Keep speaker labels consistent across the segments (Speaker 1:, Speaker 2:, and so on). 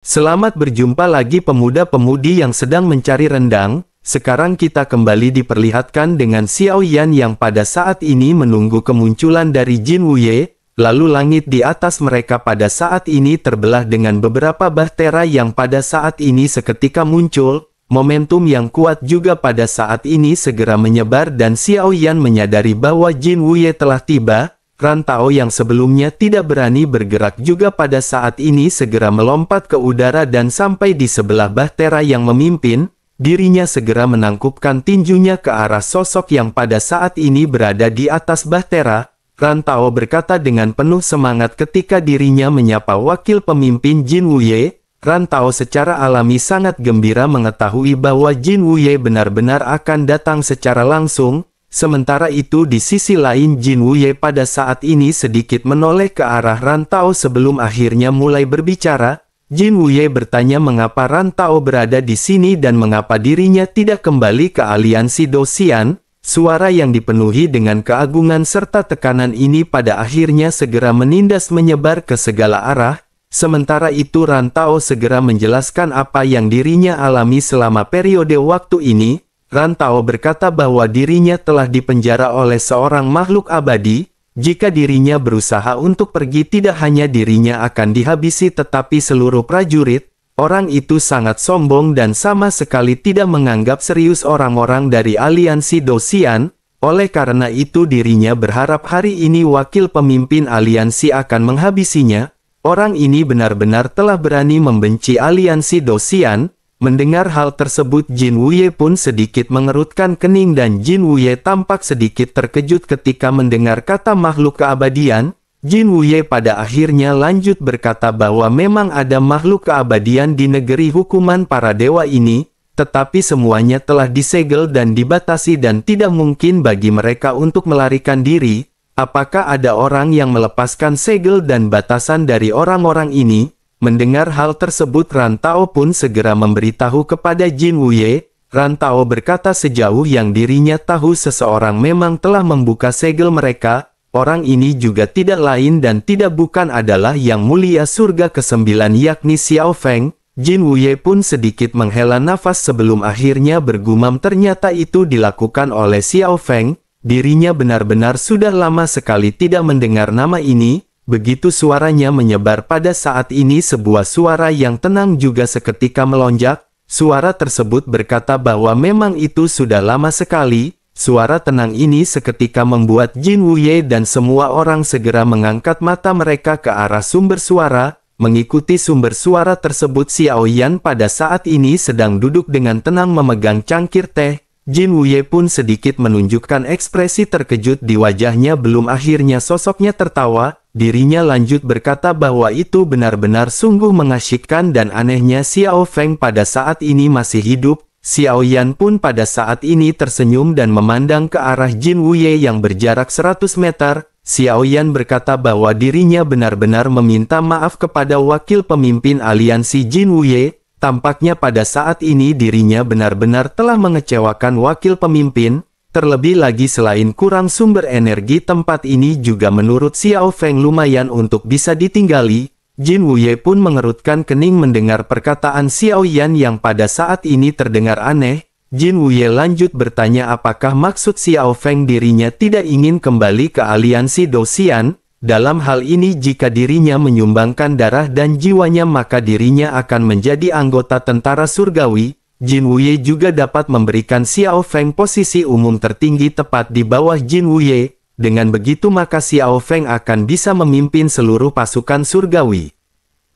Speaker 1: Selamat berjumpa lagi pemuda-pemudi yang sedang mencari rendang. Sekarang kita kembali diperlihatkan dengan Xiao Yan yang pada saat ini menunggu kemunculan dari Jin Wuye. Lalu langit di atas mereka pada saat ini terbelah dengan beberapa bahtera yang pada saat ini seketika muncul. Momentum yang kuat juga pada saat ini segera menyebar dan Xiao Yan menyadari bahwa Jin Wuye telah tiba. Rantao yang sebelumnya tidak berani bergerak juga pada saat ini segera melompat ke udara dan sampai di sebelah bahtera yang memimpin. Dirinya segera menangkupkan tinjunya ke arah sosok yang pada saat ini berada di atas bahtera. Rantao berkata dengan penuh semangat ketika dirinya menyapa wakil pemimpin Jin Wuye. Rantao secara alami sangat gembira mengetahui bahwa Jin Wuye benar-benar akan datang secara langsung. Sementara itu di sisi lain Jin Wuye pada saat ini sedikit menoleh ke arah Rantao sebelum akhirnya mulai berbicara. Jin Wuye bertanya mengapa Rantao berada di sini dan mengapa dirinya tidak kembali ke aliansi Dosian. Suara yang dipenuhi dengan keagungan serta tekanan ini pada akhirnya segera menindas menyebar ke segala arah. Sementara itu Rantao segera menjelaskan apa yang dirinya alami selama periode waktu ini. Rantao berkata bahwa dirinya telah dipenjara oleh seorang makhluk abadi. Jika dirinya berusaha untuk pergi tidak hanya dirinya akan dihabisi tetapi seluruh prajurit. Orang itu sangat sombong dan sama sekali tidak menganggap serius orang-orang dari aliansi Dosian. Oleh karena itu dirinya berharap hari ini wakil pemimpin aliansi akan menghabisinya. Orang ini benar-benar telah berani membenci aliansi Dosian. Mendengar hal tersebut Jin Wuye pun sedikit mengerutkan kening dan Jin Wuye tampak sedikit terkejut ketika mendengar kata makhluk keabadian. Jin Wuye pada akhirnya lanjut berkata bahwa memang ada makhluk keabadian di negeri hukuman para dewa ini, tetapi semuanya telah disegel dan dibatasi dan tidak mungkin bagi mereka untuk melarikan diri. Apakah ada orang yang melepaskan segel dan batasan dari orang-orang ini? Mendengar hal tersebut Rantao pun segera memberitahu kepada Jin Wuye. Rantao berkata sejauh yang dirinya tahu seseorang memang telah membuka segel mereka. Orang ini juga tidak lain dan tidak bukan adalah Yang Mulia Surga ke-9 yakni Xiao Feng. Jin Wuye pun sedikit menghela nafas sebelum akhirnya bergumam ternyata itu dilakukan oleh Xiao Feng. Dirinya benar-benar sudah lama sekali tidak mendengar nama ini. Begitu suaranya menyebar pada saat ini sebuah suara yang tenang juga seketika melonjak. Suara tersebut berkata bahwa memang itu sudah lama sekali. Suara tenang ini seketika membuat Jin Wuye dan semua orang segera mengangkat mata mereka ke arah sumber suara. Mengikuti sumber suara tersebut Xiao Yan pada saat ini sedang duduk dengan tenang memegang cangkir teh. Jin Wuye pun sedikit menunjukkan ekspresi terkejut di wajahnya belum akhirnya sosoknya tertawa. Dirinya lanjut berkata bahwa itu benar-benar sungguh mengasyikkan dan anehnya Xiao Feng pada saat ini masih hidup. Xiao Yan pun pada saat ini tersenyum dan memandang ke arah Jin Wuye yang berjarak 100 meter. Xiao Yan berkata bahwa dirinya benar-benar meminta maaf kepada wakil pemimpin aliansi Jin Wuye. Tampaknya pada saat ini dirinya benar-benar telah mengecewakan wakil pemimpin. Terlebih lagi selain kurang sumber energi tempat ini juga menurut Xiao Feng lumayan untuk bisa ditinggali. Jin Wuye pun mengerutkan kening mendengar perkataan Xiao Yan yang pada saat ini terdengar aneh. Jin Wuye lanjut bertanya apakah maksud Xiao Feng dirinya tidak ingin kembali ke aliansi Dosian. Dalam hal ini jika dirinya menyumbangkan darah dan jiwanya maka dirinya akan menjadi anggota tentara surgawi. Jin Wuye juga dapat memberikan Xiao Feng posisi umum tertinggi tepat di bawah Jin Wuye. Dengan begitu maka Xiao Feng akan bisa memimpin seluruh pasukan surgawi.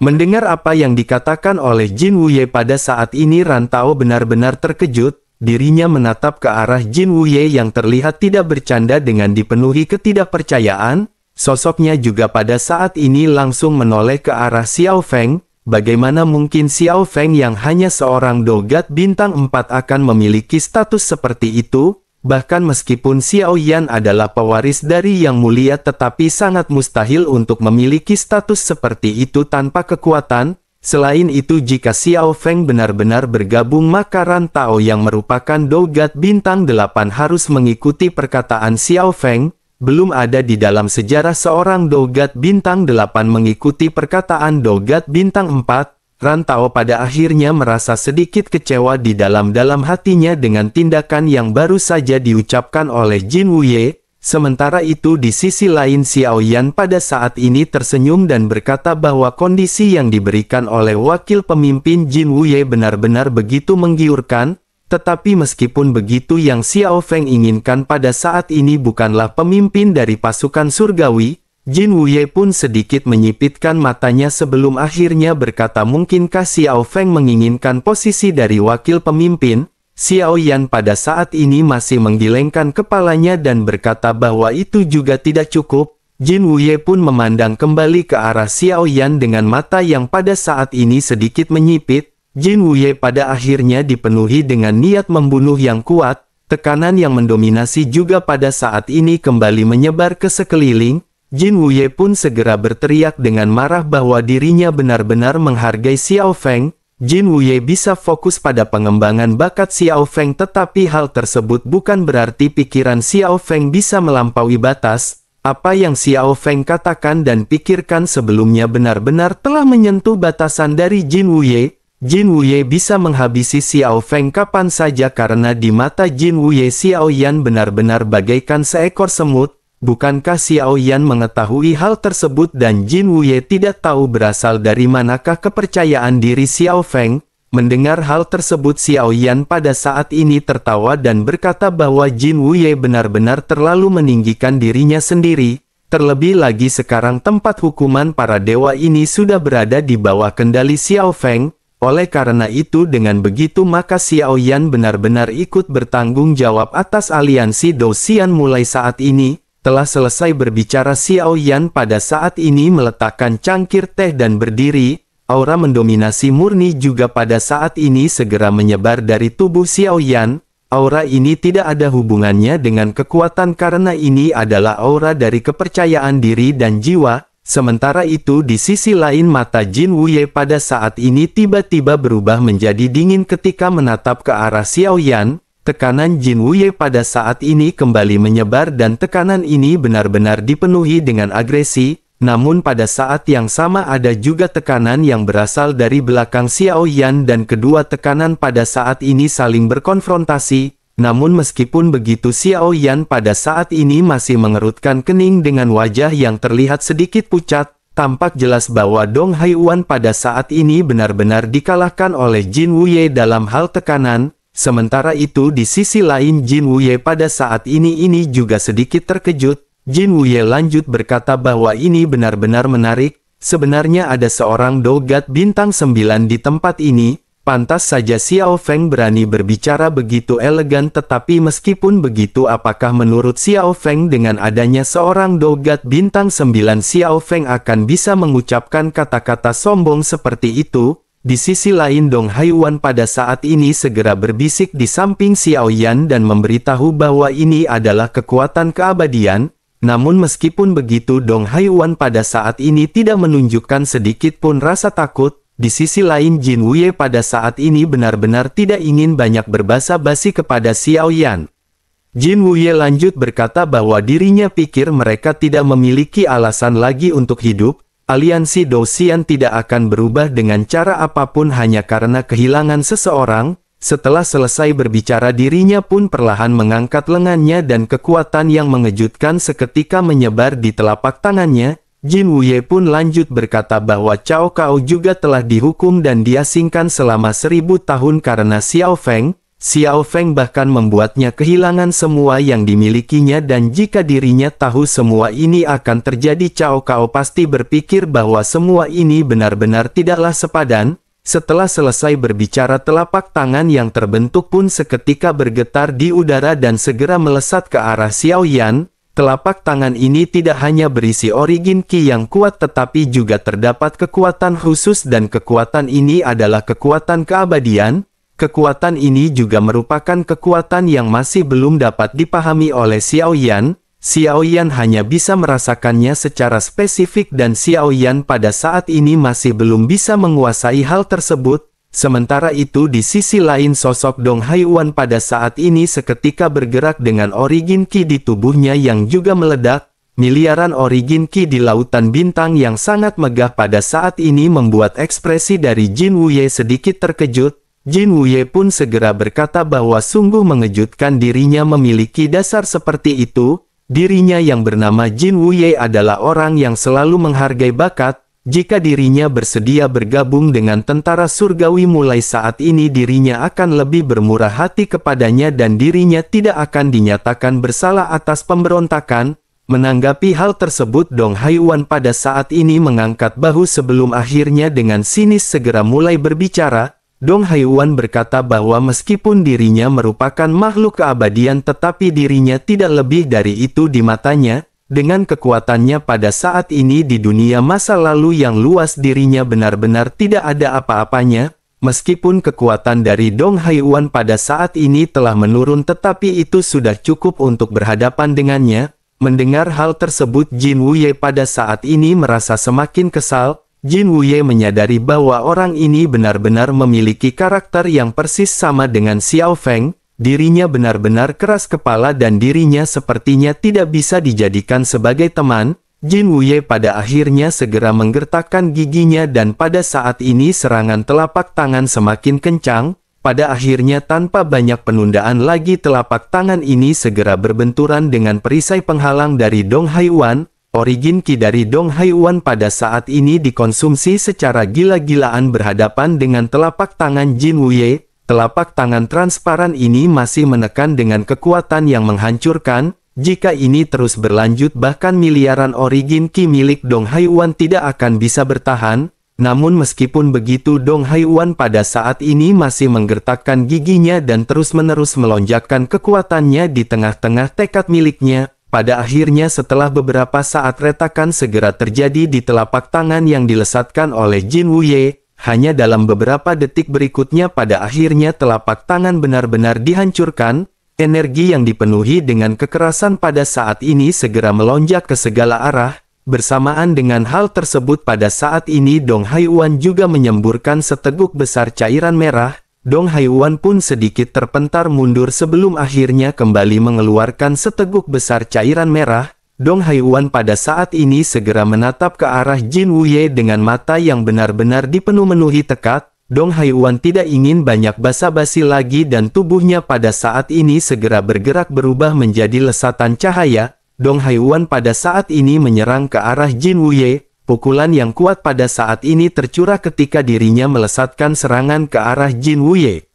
Speaker 1: Mendengar apa yang dikatakan oleh Jin Wuye pada saat ini Rantao benar-benar terkejut. Dirinya menatap ke arah Jin Wuye yang terlihat tidak bercanda dengan dipenuhi ketidakpercayaan. Sosoknya juga pada saat ini langsung menoleh ke arah Xiao Feng. Bagaimana mungkin Xiao Feng yang hanya seorang dogat bintang 4 akan memiliki status seperti itu? Bahkan meskipun Xiao Yan adalah pewaris dari Yang Mulia tetapi sangat mustahil untuk memiliki status seperti itu tanpa kekuatan. Selain itu jika Xiao Feng benar-benar bergabung maka Rantao yang merupakan dogat bintang 8 harus mengikuti perkataan Xiao Feng. Belum ada di dalam sejarah seorang dogat bintang 8 mengikuti perkataan dogat bintang 4. Ran Tao pada akhirnya merasa sedikit kecewa di dalam-dalam hatinya dengan tindakan yang baru saja diucapkan oleh Jin Wuye. Sementara itu di sisi lain Xiao Yan pada saat ini tersenyum dan berkata bahwa kondisi yang diberikan oleh wakil pemimpin Jin Wuye benar-benar begitu menggiurkan. Tetapi meskipun begitu yang Xiao Feng inginkan pada saat ini bukanlah pemimpin dari pasukan surgawi. Jin Wuye pun sedikit menyipitkan matanya sebelum akhirnya berkata, mungkinkah Xiao Feng menginginkan posisi dari wakil pemimpin? Xiao Yan pada saat ini masih menggelengkan kepalanya dan berkata bahwa itu juga tidak cukup. Jin Wuye pun memandang kembali ke arah Xiao Yan dengan mata yang pada saat ini sedikit menyipit. Jin Wuye pada akhirnya dipenuhi dengan niat membunuh yang kuat. Tekanan yang mendominasi juga pada saat ini kembali menyebar ke sekeliling. Jin Wuye pun segera berteriak dengan marah bahwa dirinya benar-benar menghargai Xiao Feng. Jin Wuye bisa fokus pada pengembangan bakat Xiao Feng, tetapi hal tersebut bukan berarti pikiran Xiao Feng bisa melampaui batas. Apa yang Xiao Feng katakan dan pikirkan sebelumnya benar-benar telah menyentuh batasan dari Jin Wuye. Jin Wuye bisa menghabisi Xiao Feng kapan saja karena di mata Jin Wuye Xiao Yan benar-benar bagaikan seekor semut. Bukankah Xiao Yan mengetahui hal tersebut dan Jin Wuye tidak tahu berasal dari manakah kepercayaan diri Xiao Feng? Mendengar hal tersebut Xiao Yan pada saat ini tertawa dan berkata bahwa Jin Wuye benar-benar terlalu meninggikan dirinya sendiri. Terlebih lagi sekarang tempat hukuman para dewa ini sudah berada di bawah kendali Xiao Feng. Oleh karena itu dengan begitu maka Xiao Yan benar-benar ikut bertanggung jawab atas aliansi Dou Xian mulai saat ini. Telah selesai berbicara Xiao Yan pada saat ini meletakkan cangkir teh dan berdiri. Aura mendominasi murni juga pada saat ini segera menyebar dari tubuh Xiao Yan. Aura ini tidak ada hubungannya dengan kekuatan karena ini adalah aura dari kepercayaan diri dan jiwa. Sementara itu di sisi lain mata Jin Wuye pada saat ini tiba-tiba berubah menjadi dingin ketika menatap ke arah Xiao Yan. Tekanan Jin Wuye pada saat ini kembali menyebar dan tekanan ini benar-benar dipenuhi dengan agresi. Namun pada saat yang sama ada juga tekanan yang berasal dari belakang Xiao Yan dan kedua tekanan pada saat ini saling berkonfrontasi. Namun meskipun begitu Xiao Yan pada saat ini masih mengerutkan kening dengan wajah yang terlihat sedikit pucat. Tampak jelas bahwa Dong Haiyuan pada saat ini benar-benar dikalahkan oleh Jin Wuye dalam hal tekanan. Sementara itu di sisi lain Jin Wuye pada saat ini juga sedikit terkejut. Jin Wuye lanjut berkata bahwa ini benar-benar menarik. Sebenarnya ada seorang Dogat bintang 9 di tempat ini. Pantas saja Xiao Feng berani berbicara begitu elegan, tetapi meskipun begitu apakah menurut Xiao Feng dengan adanya seorang Dogat bintang 9 Xiao Feng akan bisa mengucapkan kata-kata sombong seperti itu? Di sisi lain Dong Haiyuan pada saat ini segera berbisik di samping Xiao Yan dan memberitahu bahwa ini adalah kekuatan keabadian. Namun meskipun begitu Dong Haiyuan pada saat ini tidak menunjukkan sedikit pun rasa takut. Di sisi lain Jin Wuye pada saat ini benar-benar tidak ingin banyak berbasa-basi kepada Xiao Yan. Jin Wuye lanjut berkata bahwa dirinya pikir mereka tidak memiliki alasan lagi untuk hidup. Aliansi Dou Xian tidak akan berubah dengan cara apapun hanya karena kehilangan seseorang. Setelah selesai berbicara dirinya pun perlahan mengangkat lengannya dan kekuatan yang mengejutkan seketika menyebar di telapak tangannya. Jin Wuye pun lanjut berkata bahwa Cao Cao juga telah dihukum dan diasingkan selama 1000 tahun karena Xiao Feng. Xiao Feng bahkan membuatnya kehilangan semua yang dimilikinya dan jika dirinya tahu semua ini akan terjadi Cao Cao pasti berpikir bahwa semua ini benar-benar tidaklah sepadan. Setelah selesai berbicara telapak tangan yang terbentuk pun seketika bergetar di udara dan segera melesat ke arah Xiao Yan. Telapak tangan ini tidak hanya berisi origin Qi yang kuat tetapi juga terdapat kekuatan khusus dan kekuatan ini adalah kekuatan keabadian. Kekuatan ini juga merupakan kekuatan yang masih belum dapat dipahami oleh Xiao Yan. Xiao Yan hanya bisa merasakannya secara spesifik dan Xiao Yan pada saat ini masih belum bisa menguasai hal tersebut. Sementara itu di sisi lain sosok Dong Haiyuan pada saat ini seketika bergerak dengan origin Qi di tubuhnya yang juga meledak. miliaran origin Qi di lautan bintang yang sangat megah pada saat ini membuat ekspresi dari Jin Wuye sedikit terkejut. Jin Wuye pun segera berkata bahwa sungguh mengejutkan dirinya memiliki dasar seperti itu. Dirinya yang bernama Jin Wuye adalah orang yang selalu menghargai bakat. Jika dirinya bersedia bergabung dengan tentara surgawi mulai saat ini, dirinya akan lebih bermurah hati kepadanya dan dirinya tidak akan dinyatakan bersalah atas pemberontakan. Menanggapi hal tersebut, Dong Haiyuan pada saat ini mengangkat bahu sebelum akhirnya dengan sinis segera mulai berbicara. Dong Haiyuan berkata bahwa meskipun dirinya merupakan makhluk keabadian tetapi dirinya tidak lebih dari itu di matanya. Dengan kekuatannya pada saat ini di dunia masa lalu yang luas, dirinya benar-benar tidak ada apa-apanya. Meskipun kekuatan dari Dong Haiyuan pada saat ini telah menurun tetapi itu sudah cukup untuk berhadapan dengannya. Mendengar hal tersebut, Jin Wuye pada saat ini merasa semakin kesal. Jin Wuye menyadari bahwa orang ini benar-benar memiliki karakter yang persis sama dengan Xiao Feng. Dirinya benar-benar keras kepala dan dirinya sepertinya tidak bisa dijadikan sebagai teman. Jin Wuye pada akhirnya segera menggertakkan giginya dan pada saat ini serangan telapak tangan semakin kencang. Pada akhirnya tanpa banyak penundaan lagi telapak tangan ini segera berbenturan dengan perisai penghalang dari Dong Haiyuan. Origin Qi dari Dong Haiyuan pada saat ini dikonsumsi secara gila-gilaan berhadapan dengan telapak tangan Jin Wuye. Telapak tangan transparan ini masih menekan dengan kekuatan yang menghancurkan. Jika ini terus berlanjut bahkan miliaran origin Qi milik Dong Haiyuan tidak akan bisa bertahan. Namun meskipun begitu Dong Haiyuan pada saat ini masih menggertakkan giginya dan terus-menerus melonjakkan kekuatannya di tengah-tengah tekad miliknya. Pada akhirnya setelah beberapa saat retakan segera terjadi di telapak tangan yang dilesatkan oleh Jin Wuye. Hanya dalam beberapa detik berikutnya pada akhirnya telapak tangan benar-benar dihancurkan. Energi yang dipenuhi dengan kekerasan pada saat ini segera melonjak ke segala arah. Bersamaan dengan hal tersebut pada saat ini Dong Haiyuan juga menyemburkan seteguk besar cairan merah. Dong Haiyuan pun sedikit terpentar mundur sebelum akhirnya kembali mengeluarkan seteguk besar cairan merah. Dong Haiyuan pada saat ini segera menatap ke arah Jin Wuye dengan mata yang benar-benar dipenuhi tekad. Dong Haiyuan tidak ingin banyak basa-basi lagi dan tubuhnya pada saat ini segera bergerak berubah menjadi lesatan cahaya. Dong Haiyuan pada saat ini menyerang ke arah Jin Wuye. Pukulan yang kuat pada saat ini tercurah ketika dirinya melesatkan serangan ke arah Jin Wuye.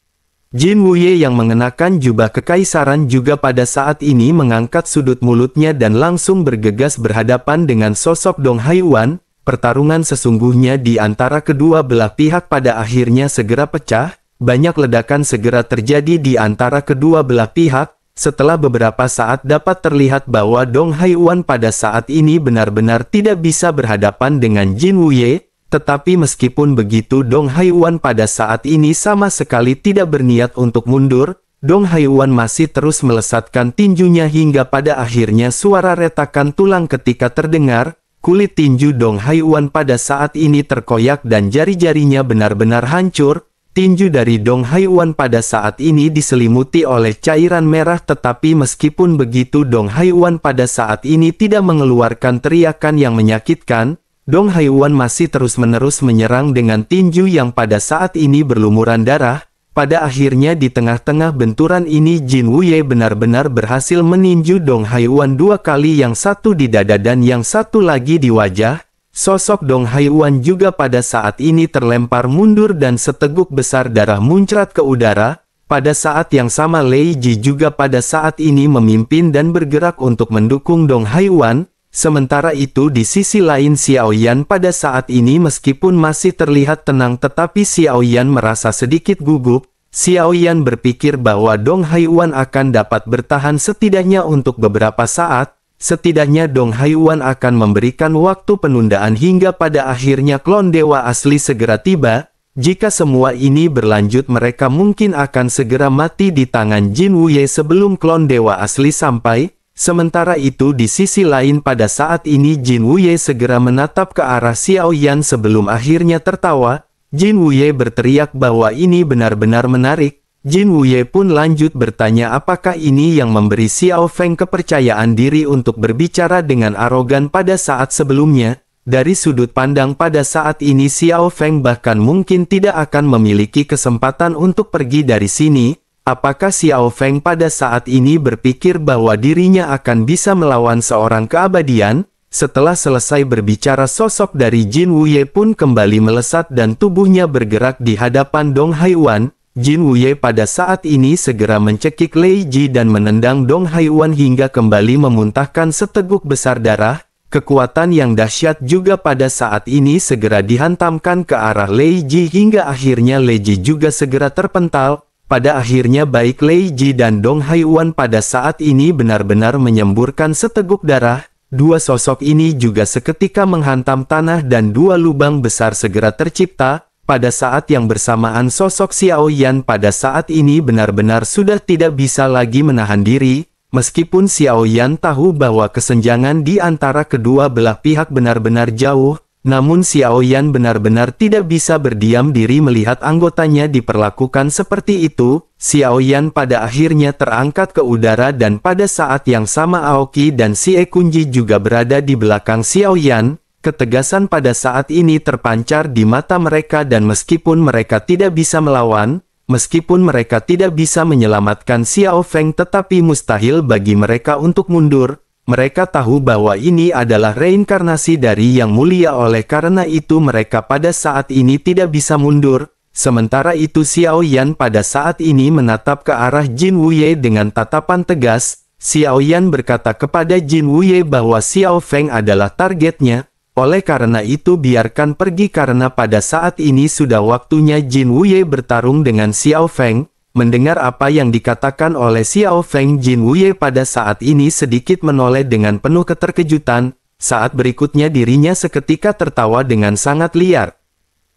Speaker 1: Jin Wuye yang mengenakan jubah kekaisaran juga pada saat ini mengangkat sudut mulutnya dan langsung bergegas berhadapan dengan sosok Dong Haiyuan. Pertarungan sesungguhnya di antara kedua belah pihak pada akhirnya segera pecah. Banyak ledakan segera terjadi di antara kedua belah pihak. Setelah beberapa saat dapat terlihat bahwa Dong Haiyuan pada saat ini benar-benar tidak bisa berhadapan dengan Jin Wuye. Tetapi meskipun begitu Dong Haiyuan pada saat ini sama sekali tidak berniat untuk mundur. Dong Haiyuan masih terus melesatkan tinjunya hingga pada akhirnya suara retakan tulang ketika terdengar. Kulit tinju Dong Haiyuan pada saat ini terkoyak dan jari-jarinya benar-benar hancur. Tinju dari Dong Haiyuan pada saat ini diselimuti oleh cairan merah tetapi meskipun begitu Dong Haiyuan pada saat ini tidak mengeluarkan teriakan yang menyakitkan. Dong Haiyuan masih terus-menerus menyerang dengan tinju yang pada saat ini berlumuran darah. Pada akhirnya di tengah-tengah benturan ini Jin Wuye benar-benar berhasil meninju Dong Haiyuan dua kali, yang satu di dada dan yang satu lagi di wajah. Sosok Dong Haiyuan juga pada saat ini terlempar mundur dan seteguk besar darah muncrat ke udara. Pada saat yang sama Lei Ji juga pada saat ini memimpin dan bergerak untuk mendukung Dong Haiyuan. Sementara itu di sisi lain Xiao Yan pada saat ini meskipun masih terlihat tenang tetapi Xiao Yan merasa sedikit gugup. Xiao Yan berpikir bahwa Dong Haiyuan akan dapat bertahan setidaknya untuk beberapa saat. Setidaknya Dong Haiyuan akan memberikan waktu penundaan hingga pada akhirnya klon dewa asli segera tiba. Jika semua ini berlanjut mereka mungkin akan segera mati di tangan Jin Wuye sebelum klon dewa asli sampai. Sementara itu di sisi lain pada saat ini Jin Wuye segera menatap ke arah Xiao Yan sebelum akhirnya tertawa. Jin Wuye berteriak bahwa ini benar-benar menarik. Jin Wuye pun lanjut bertanya apakah ini yang memberi Xiao Feng kepercayaan diri untuk berbicara dengan arogan pada saat sebelumnya. Dari sudut pandang pada saat ini Xiao Feng bahkan mungkin tidak akan memiliki kesempatan untuk pergi dari sini. Apakah Xiao Feng pada saat ini berpikir bahwa dirinya akan bisa melawan seorang keabadian? Setelah selesai berbicara sosok dari Jin Wuye pun kembali melesat dan tubuhnya bergerak di hadapan Dong Haiwan. Jin Wuye pada saat ini segera mencekik Lei Ji dan menendang Dong Haiwan hingga kembali memuntahkan seteguk besar darah. Kekuatan yang dahsyat juga pada saat ini segera dihantamkan ke arah Lei Ji hingga akhirnya Lei Ji juga segera terpental. Pada akhirnya baik Lei Ji dan Dong Haiwan pada saat ini benar-benar menyemburkan seteguk darah. Dua sosok ini juga seketika menghantam tanah dan dua lubang besar segera tercipta. Pada saat yang bersamaan sosok Xiao Yan pada saat ini benar-benar sudah tidak bisa lagi menahan diri. Meskipun Xiao Yan tahu bahwa kesenjangan di antara kedua belah pihak benar-benar jauh, namun Xiao Yan benar-benar tidak bisa berdiam diri melihat anggotanya diperlakukan seperti itu. Xiao Yan pada akhirnya terangkat ke udara dan pada saat yang sama Aoki dan Xie Kunji juga berada di belakang Xiao Yan. Ketegasan pada saat ini terpancar di mata mereka dan meskipun mereka tidak bisa melawan, meskipun mereka tidak bisa menyelamatkan Xiao Feng tetapi mustahil bagi mereka untuk mundur. Mereka tahu bahwa ini adalah reinkarnasi dari Yang Mulia oleh karena itu mereka pada saat ini tidak bisa mundur. Sementara itu Xiao Yan pada saat ini menatap ke arah Jin Wuye dengan tatapan tegas. Xiao Yan berkata kepada Jin Wuye bahwa Xiao Feng adalah targetnya. Oleh karena itu biarkan pergi karena pada saat ini sudah waktunya Jin Wuye bertarung dengan Xiao Feng. Mendengar apa yang dikatakan oleh Xiao Feng, Jin Wuye pada saat ini sedikit menoleh dengan penuh keterkejutan. Saat berikutnya dirinya seketika tertawa dengan sangat liar.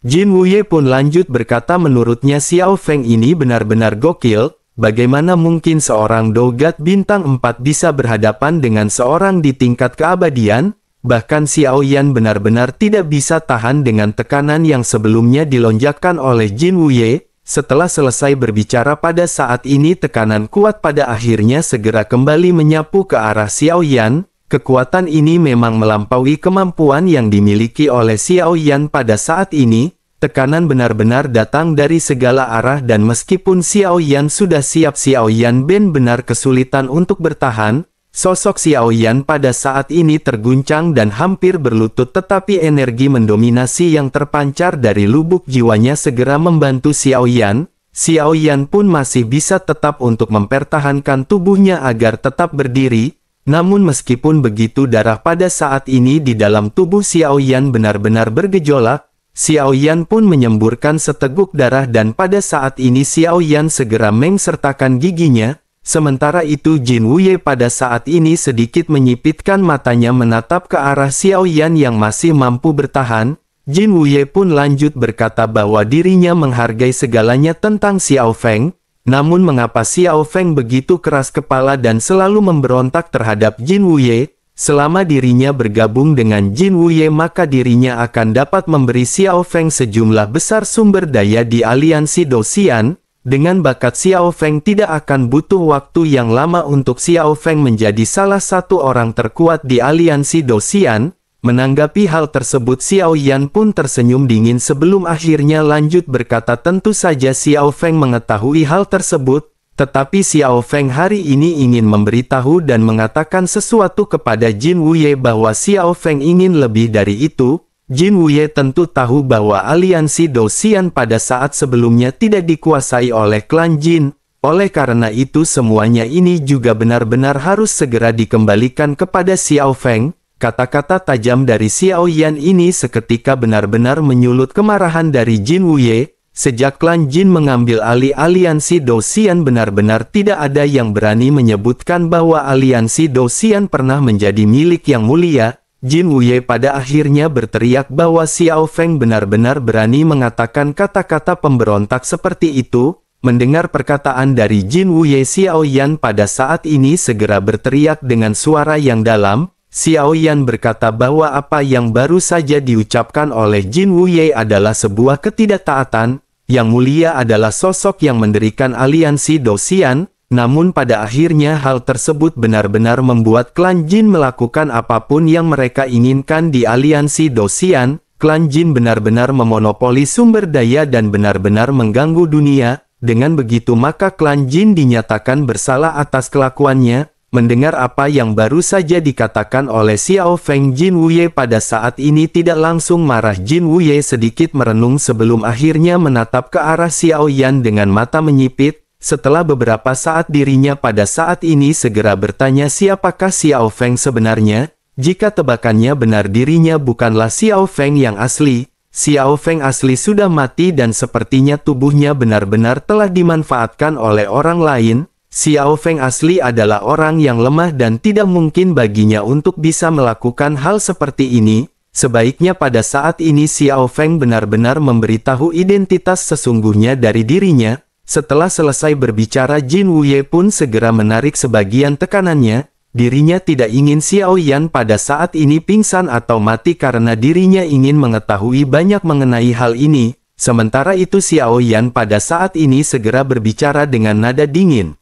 Speaker 1: Jin Wuye pun lanjut berkata menurutnya Xiao Feng ini benar-benar gokil. Bagaimana mungkin seorang Dogat bintang 4 bisa berhadapan dengan seorang di tingkat keabadian? Bahkan Xiao Yan benar-benar tidak bisa tahan dengan tekanan yang sebelumnya dilonjakkan oleh Jin Wuye. Setelah selesai berbicara pada saat ini tekanan kuat pada akhirnya segera kembali menyapu ke arah Xiao Yan. Kekuatan ini memang melampaui kemampuan yang dimiliki oleh Xiao Yan pada saat ini. Tekanan benar-benar datang dari segala arah dan meskipun Xiao Yan sudah siap, Xiao Yan benar-benar kesulitan untuk bertahan. Sosok Xiao Yan pada saat ini terguncang dan hampir berlutut tetapi energi mendominasi yang terpancar dari lubuk jiwanya segera membantu Xiao Yan. Xiao Yan pun masih bisa tetap untuk mempertahankan tubuhnya agar tetap berdiri. Namun meskipun begitu darah pada saat ini di dalam tubuh Xiao Yan benar-benar bergejolak. Xiao Yan pun menyemburkan seteguk darah dan pada saat ini Xiao Yan segera mengsertakan giginya. Sementara itu Jin Wuye pada saat ini sedikit menyipitkan matanya menatap ke arah Xiao Yan yang masih mampu bertahan. Jin Wuye pun lanjut berkata bahwa dirinya menghargai segalanya tentang Xiao Feng. Namun mengapa Xiao Feng begitu keras kepala dan selalu memberontak terhadap Jin Wuye? Selama dirinya bergabung dengan Jin Wuye maka dirinya akan dapat memberi Xiao Feng sejumlah besar sumber daya di aliansi Dosian. Dengan bakat Xiao Feng tidak akan butuh waktu yang lama untuk Xiao Feng menjadi salah satu orang terkuat di aliansi Dosian. Menanggapi hal tersebut Xiao Yan pun tersenyum dingin sebelum akhirnya lanjut berkata tentu saja Xiao Feng mengetahui hal tersebut. Tetapi Xiao Feng hari ini ingin memberitahu dan mengatakan sesuatu kepada Jin Wuye bahwa Xiao Feng ingin lebih dari itu. Jin Wuye tentu tahu bahwa aliansi Dosian pada saat sebelumnya tidak dikuasai oleh klan Jin. Oleh karena itu semuanya ini juga benar-benar harus segera dikembalikan kepada Xiao Feng. Kata-kata tajam dari Xiao Yan ini seketika benar-benar menyulut kemarahan dari Jin Wuye. Sejak klan Jin mengambil alih aliansi Dosian benar-benar tidak ada yang berani menyebutkan bahwa aliansi Dosian pernah menjadi milik Yang Mulia. Jin Wuye pada akhirnya berteriak bahwa Xiao Feng benar-benar berani mengatakan kata-kata pemberontak seperti itu. Mendengar perkataan dari Jin Wuye, Xiao Yan pada saat ini segera berteriak dengan suara yang dalam. Xiao Yan berkata bahwa apa yang baru saja diucapkan oleh Jin Wuye adalah sebuah ketidaktaatan. Yang Mulia adalah sosok yang mendirikan aliansi Dosian, namun pada akhirnya hal tersebut benar-benar membuat klan Jin melakukan apapun yang mereka inginkan di aliansi Dosian. Klan Jin benar-benar memonopoli sumber daya dan benar-benar mengganggu dunia. Dengan begitu maka klan Jin dinyatakan bersalah atas kelakuannya. Mendengar apa yang baru saja dikatakan oleh Xiao Feng, Jin Wuye pada saat ini tidak langsung marah. Jin Wuye sedikit merenung sebelum akhirnya menatap ke arah Xiao Yan dengan mata menyipit. Setelah beberapa saat dirinya pada saat ini segera bertanya siapakah Xiao Feng sebenarnya. Jika tebakannya benar dirinya bukanlah Xiao Feng yang asli. Xiao Feng asli sudah mati dan sepertinya tubuhnya benar-benar telah dimanfaatkan oleh orang lain. Xiao Feng asli adalah orang yang lemah dan tidak mungkin baginya untuk bisa melakukan hal seperti ini. Sebaiknya pada saat ini Xiao Feng benar-benar memberitahu identitas sesungguhnya dari dirinya. Setelah selesai berbicara, Jin Wuye pun segera menarik sebagian tekanannya. Dirinya tidak ingin Xiao Yan pada saat ini pingsan atau mati karena dirinya ingin mengetahui banyak mengenai hal ini. Sementara itu Xiao Yan pada saat ini segera berbicara dengan nada dingin.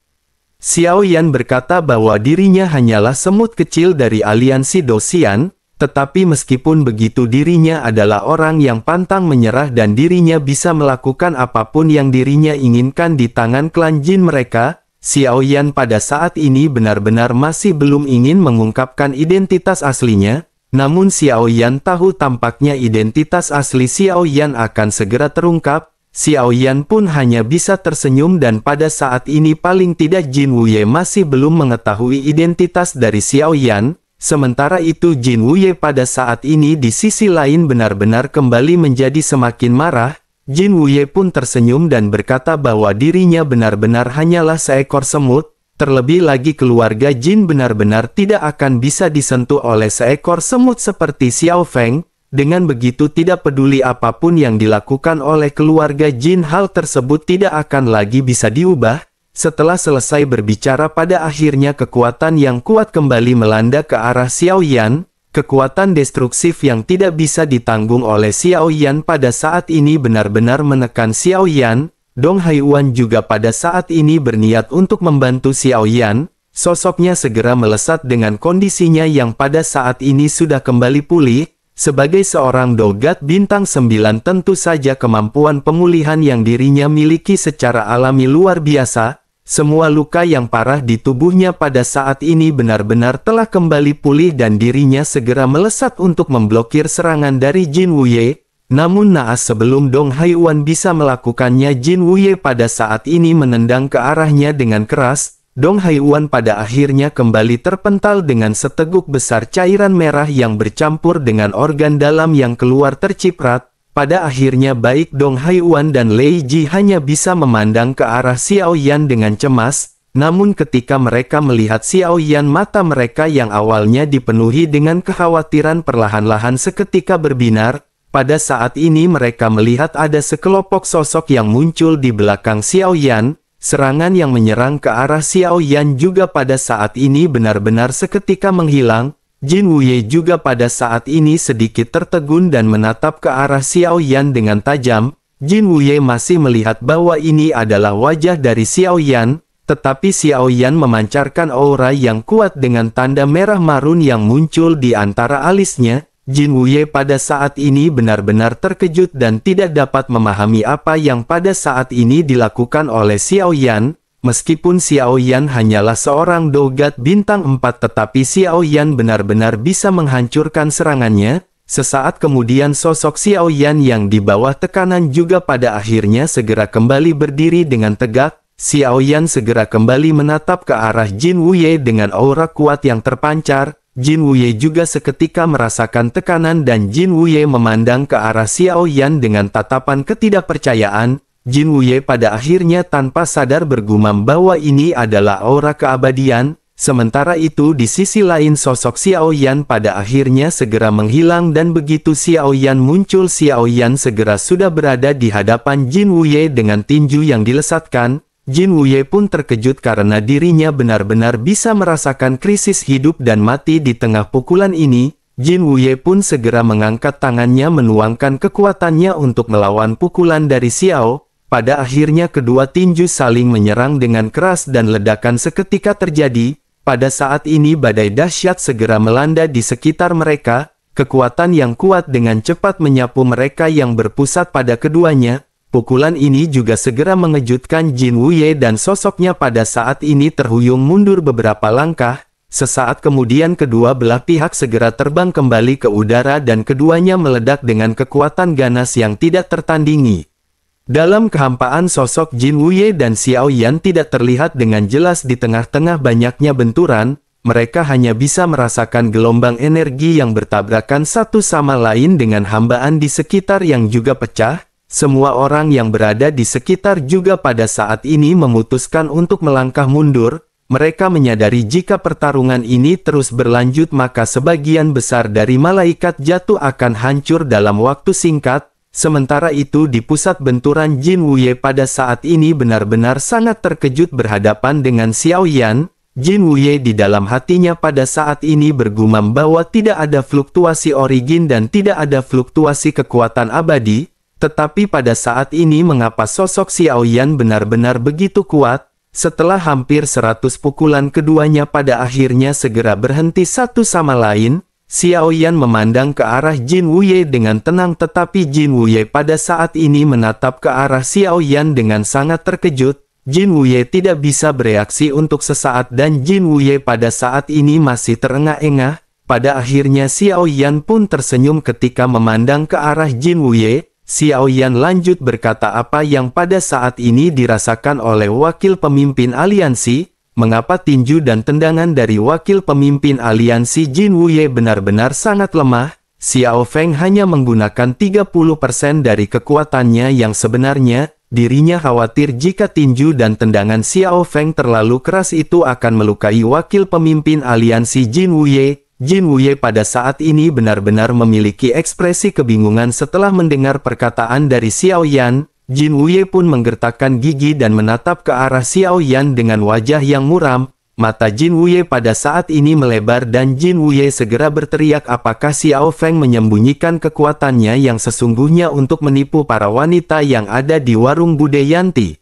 Speaker 1: Xiao Yan berkata bahwa dirinya hanyalah semut kecil dari aliansi Dosian, tetapi meskipun begitu dirinya adalah orang yang pantang menyerah dan dirinya bisa melakukan apapun yang dirinya inginkan di tangan klan Jin mereka. Xiao Yan pada saat ini benar-benar masih belum ingin mengungkapkan identitas aslinya, namun Xiao Yan tahu tampaknya identitas asli Xiao Yan akan segera terungkap. Xiao Yan pun hanya bisa tersenyum dan pada saat ini paling tidak Jin Wuye masih belum mengetahui identitas dari Xiao Yan. Sementara itu Jin Wuye pada saat ini di sisi lain benar-benar kembali menjadi semakin marah. Jin Wuye pun tersenyum dan berkata bahwa dirinya benar-benar hanyalah seekor semut. Terlebih lagi keluarga Jin benar-benar tidak akan bisa disentuh oleh seekor semut seperti Xiao Feng. Dengan begitu tidak peduli apapun yang dilakukan oleh keluarga Jin, hal tersebut tidak akan lagi bisa diubah. Setelah selesai berbicara pada akhirnya kekuatan yang kuat kembali melanda ke arah Xiao Yan. Kekuatan destruktif yang tidak bisa ditanggung oleh Xiao Yan pada saat ini benar-benar menekan Xiao Yan. Dong Haiwan juga pada saat ini berniat untuk membantu Xiao Yan. Sosoknya segera melesat dengan kondisinya yang pada saat ini sudah kembali pulih. Sebagai seorang dogat bintang 9 tentu saja kemampuan pemulihan yang dirinya miliki secara alami luar biasa. Semua luka yang parah di tubuhnya pada saat ini benar-benar telah kembali pulih dan dirinya segera melesat untuk memblokir serangan dari Jin Wuye. Namun naas sebelum Dong Haiwan bisa melakukannya, Jin Wuye pada saat ini menendang ke arahnya dengan keras. Dong Haiwan pada akhirnya kembali terpental dengan seteguk besar cairan merah yang bercampur dengan organ dalam yang keluar terciprat. Pada akhirnya baik Dong Haiwan dan Lei Ji hanya bisa memandang ke arah Xiao Yan dengan cemas. Namun ketika mereka melihat Xiao Yan, mata mereka yang awalnya dipenuhi dengan kekhawatiran perlahan-lahan seketika berbinar. Pada saat ini mereka melihat ada sekelompok sosok yang muncul di belakang Xiao Yan. Serangan yang menyerang ke arah Xiao Yan juga pada saat ini benar-benar seketika menghilang. Jin Wuye juga pada saat ini sedikit tertegun dan menatap ke arah Xiao Yan dengan tajam. Jin Wuye masih melihat bahwa ini adalah wajah dari Xiao Yan, tetapi Xiao Yan memancarkan aura yang kuat dengan tanda merah marun yang muncul di antara alisnya. Jin Wuye pada saat ini benar-benar terkejut dan tidak dapat memahami apa yang pada saat ini dilakukan oleh Xiao Yan. Meskipun Xiao Yan hanyalah seorang dogat bintang 4 tetapi Xiao Yan benar-benar bisa menghancurkan serangannya. Sesaat kemudian sosok Xiao Yan yang di bawah tekanan juga pada akhirnya segera kembali berdiri dengan tegak. Xiao Yan segera kembali menatap ke arah Jin Wuye dengan aura kuat yang terpancar. Jin Wuye juga seketika merasakan tekanan dan Jin Wuye memandang ke arah Xiao Yan dengan tatapan ketidakpercayaan. Jin Wuye pada akhirnya tanpa sadar bergumam bahwa ini adalah aura keabadian. Sementara itu di sisi lain sosok Xiao Yan pada akhirnya segera menghilang dan begitu Xiao Yan muncul, Xiao Yan segera sudah berada di hadapan Jin Wuye dengan tinju yang dilesatkan. Jin Wuye pun terkejut karena dirinya benar-benar bisa merasakan krisis hidup dan mati di tengah pukulan ini. Jin Wuye pun segera mengangkat tangannya menuangkan kekuatannya untuk melawan pukulan dari Xiao. Pada akhirnya kedua tinju saling menyerang dengan keras dan ledakan seketika terjadi. Pada saat ini badai dahsyat segera melanda di sekitar mereka. Kekuatan yang kuat dengan cepat menyapu mereka yang berpusat pada keduanya. Pukulan ini juga segera mengejutkan Jin Wuye dan sosoknya pada saat ini terhuyung mundur beberapa langkah. Sesaat kemudian kedua belah pihak segera terbang kembali ke udara dan keduanya meledak dengan kekuatan ganas yang tidak tertandingi. Dalam kehampaan sosok Jin Wuye dan Xiao Yan tidak terlihat dengan jelas di tengah-tengah banyaknya benturan. Mereka hanya bisa merasakan gelombang energi yang bertabrakan satu sama lain dengan hambaan di sekitar yang juga pecah. Semua orang yang berada di sekitar juga pada saat ini memutuskan untuk melangkah mundur. Mereka menyadari jika pertarungan ini terus berlanjut maka sebagian besar dari malaikat jatuh akan hancur dalam waktu singkat. Sementara itu di pusat benturan Jin Wuye pada saat ini benar-benar sangat terkejut berhadapan dengan Xiao Yan. Jin Wuye di dalam hatinya pada saat ini bergumam bahwa tidak ada fluktuasi origin dan tidak ada fluktuasi kekuatan abadi. Tetapi pada saat ini mengapa sosok Xiao Yan benar-benar begitu kuat? Setelah hampir 100 pukulan keduanya pada akhirnya segera berhenti satu sama lain. Xiao Yan memandang ke arah Jin Wuye dengan tenang tetapi Jin Wuye pada saat ini menatap ke arah Xiao Yan dengan sangat terkejut. Jin Wuye tidak bisa bereaksi untuk sesaat dan Jin Wuye pada saat ini masih terengah-engah. Pada akhirnya Xiao Yan pun tersenyum ketika memandang ke arah Jin Wuye. Xiao Yan lanjut berkata apa yang pada saat ini dirasakan oleh wakil pemimpin aliansi. Mengapa tinju dan tendangan dari wakil pemimpin aliansi Jin Wuye benar-benar sangat lemah? Xiao Feng hanya menggunakan 30% dari kekuatannya yang sebenarnya. Dirinya khawatir jika tinju dan tendangan Xiao Feng terlalu keras itu akan melukai wakil pemimpin aliansi Jin Wuye. Jin Wuye pada saat ini benar-benar memiliki ekspresi kebingungan setelah mendengar perkataan dari Xiao Yan. Jin Wuye pun menggertakkan gigi dan menatap ke arah Xiao Yan dengan wajah yang muram. Mata Jin Wuye pada saat ini melebar dan Jin Wuye segera berteriak apakah Xiao Feng menyembunyikan kekuatannya yang sesungguhnya untuk menipu para wanita yang ada di warung Budayanti.